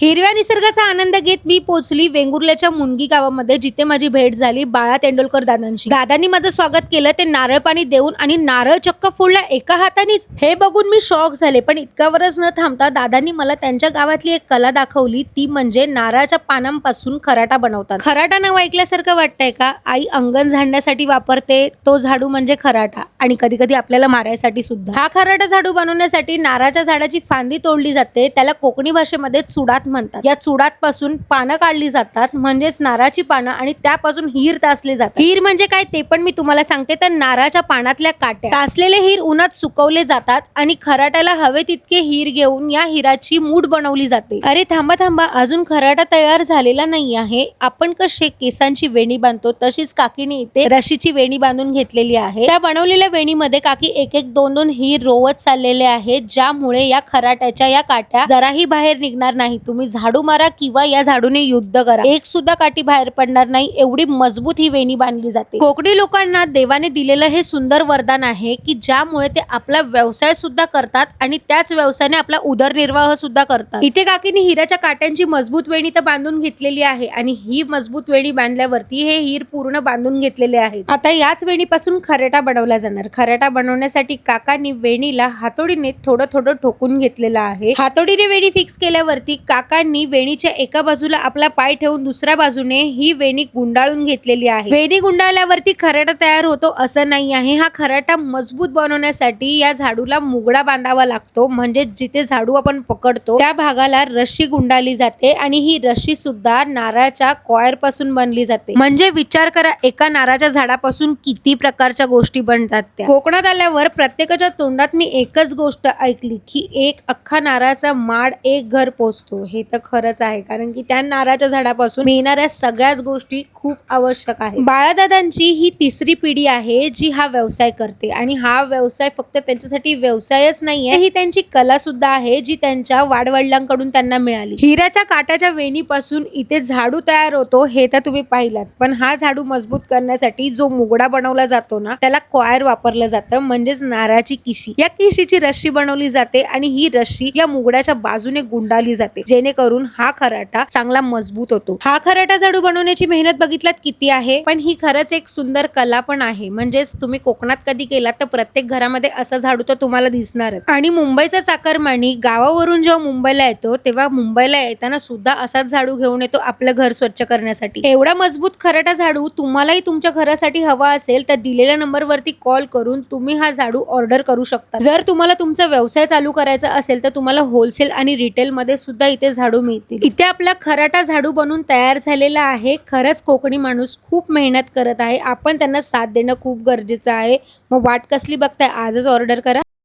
हिरव्या निसर्गाचा आनंद घेत मी पोहोचली वेंगुर्ल्याच्या मुनगी गावामध्ये, जिथे माझी भेट झाली बाळा तेंडुलकर दादांशी. दादांनी माझं स्वागत केलं, ते नारळ पाणी देऊन आणि नारळ चक्क फोडला एका हातानेच. हे बघून मी शॉक झाले. पण इतक्यावरच न थांबता दादांनी मला त्यांच्या गावातली एक कला दाखवली, ती म्हणजे नारळाच्या पानांपासून खराटा बनवतात. खराटा नाव ऐकल्यासारखं वाटतंय का? आई अंगण झाडण्यासाठी वापरते तो झाडू म्हणजे खराटा, आणि कधी कधी आपल्याला मारायसाठी सुद्धा. हा खराटा झाडू बनवण्यासाठी नारळाच्या झाडाची फांदी तोडली जाते, त्याला कोकणी भाषेमध्ये चुडात म्हणतात. या चुडात पासून पानं काढली जातात, म्हणजेच नारळाची पानं, आणि त्यापासून हीर तासले जातात. हीर म्हणजे काय ते पण मी तुम्हाला सांगते. तर नारळाच्या पानातल्या काट्या तासलेले हीर उन्हात सुकवले जातात आणि खराट्याला हवे तितके हीर घेऊन या हिराची मूठ बनवली जाते. अरे थांबा थांबा, अजून खराटा तयार झालेला नाही आहे. आपण कसे केसांची वेणी बांधतो तशीच काकीने इथे रशीची वेणी बांधून घेतलेली आहे. त्या बनवलेल्या वेणीमध्ये काकी एक एक दोन दोन हीर रोवत चाललेले आहेत, ज्यामुळे या खराट्याच्या या काट्या जराही बाहेर निघणार नाही. तुम्ही झाडू मारा किंवा या झाडूने युद्ध करा, एक सुद्धा काठी बाहेर पडणार नाही, एवढी मजबूत ही वेणी बांधली जाते. कोकणी लोकांना देवाने दिलेलं हे सुंदर वरदान आहे की ज्यामुळे ते आपला व्यवसाय सुद्धा करतात आणि त्याच व्यवसायाने आपला उदरनिर्वाह सुद्धा करतात. इथे काकीने हिराच्या काट्यांची मजबूत वेणी तर बांधून घेतलेली आहे, आणि ही मजबूत वेणी बांधल्यावरती हे हीर पूर्ण बांधून घेतलेले आहेत. आता याच वेणीपासून खराटा बनवला जाणार. खराटा बनवण्यासाठी काकांनी वेणीला हातोडीने थोडं थोडं ठोकून घेतलेलं आहे. हातोडीने वेणी फिक्स केल्यावरती काकांनी वेणीच्या एका बाजूला आपला पाय ठेवून दुसऱ्या बाजूने ही वेणी गुंडाळून घेतलेली आहे. वेणी गुंडाळल्यावरती खराटा तयार होतो असं नाही आहे. हा खराटा मजबूत बनवण्यासाठी या झाडूला मुगडा बांधावा लागतो, म्हणजे जिथे झाडू आपण पकडतो त्या भागाला रशी गुंडाळली जाते, आणि ही रशी सुद्धा नारळाच्या कॉयर पासून बनली जाते. म्हणजे विचार करा, एका नारळाच्या झाडापासून किती प्रकारच्या गोष्टी बनतात त्या. कोकणात आल्यावर प्रत्येकाच्या तोंडात मी एकच गोष्ट ऐकली की एक अख्खा नारळाचा माड एक घर पोचतो. हे तर खरंच आहे, कारण की त्या नारळाच्या झाडापासून मिळणाऱ्या सगळ्याच गोष्टी खूप आवश्यक आहे. बाळादादांची ही तिसरी पिढी आहे जी हा व्यवसाय करते, आणि हा व्यवसाय फक्त त्यांच्यासाठी व्यवसायच नाहीये, ही त्यांची कला सुद्धा आहे जी त्यांच्या वाडवडिलांकडून त्यांना मिळाली. हिराच्या काट्याच्या वेणीपासून इथे झाडू तयार होतो हे तर तुम्ही पाहिलात, पण हा झाडू मजबूत करण्यासाठी जो मुगडा बनवला जातो ना, त्याला कॉयर वापरलं जातं, म्हणजेच नारळाची किशी. या किशीची रस्सी बनवली जाते आणि ही रस्सी या मुगड्याच्या बाजूने गुंडाळली जाते, जेणेकरून हा खराटा चांगला मजबूत होतो. हा खराटा झाडू बनवण्याची मेहनत बघितलात किती आहे, पण ही खरंच एक सुंदर कला पण आहे. म्हणजेच तुम्ही कोकणात कधी गेलात तर प्रत्येक घरामध्ये असा झाडू तर तुम्हाला दिसणारच. आणि मुंबईचा चाकरमानी गावावरून जेव्हा मुंबईला येतो तेव्हा मुंबईला येताना सुद्धा असाच झाडू घेऊन येतो आपलं घर स्वच्छ करण्यासाठी. एवढा मजबूत खराटा झाडू तुम्हालाही तुमच्या घरासाठी हवा असेल तर दिलेल्या नंबरवरती कॉल करून तुम्ही हा झाडू ऑर्डर करू शकता. जर तुम्हाला तुमचा व्यवसाय चालू करायचा असेल तर तुम्हाला होलसेल आणि रिटेल मध्ये सुद्धा इथे झाडू मिळतील. इथे आपला खराटा झाडू बनून तयार झालेला आहे. खरंच कोकणी माणूस खूप मेहनत करत आहे, आपण त्यांना साथ देणं खूप गरजेचं आहे. मग वाट कसली बघताय, आजच ऑर्डर करा.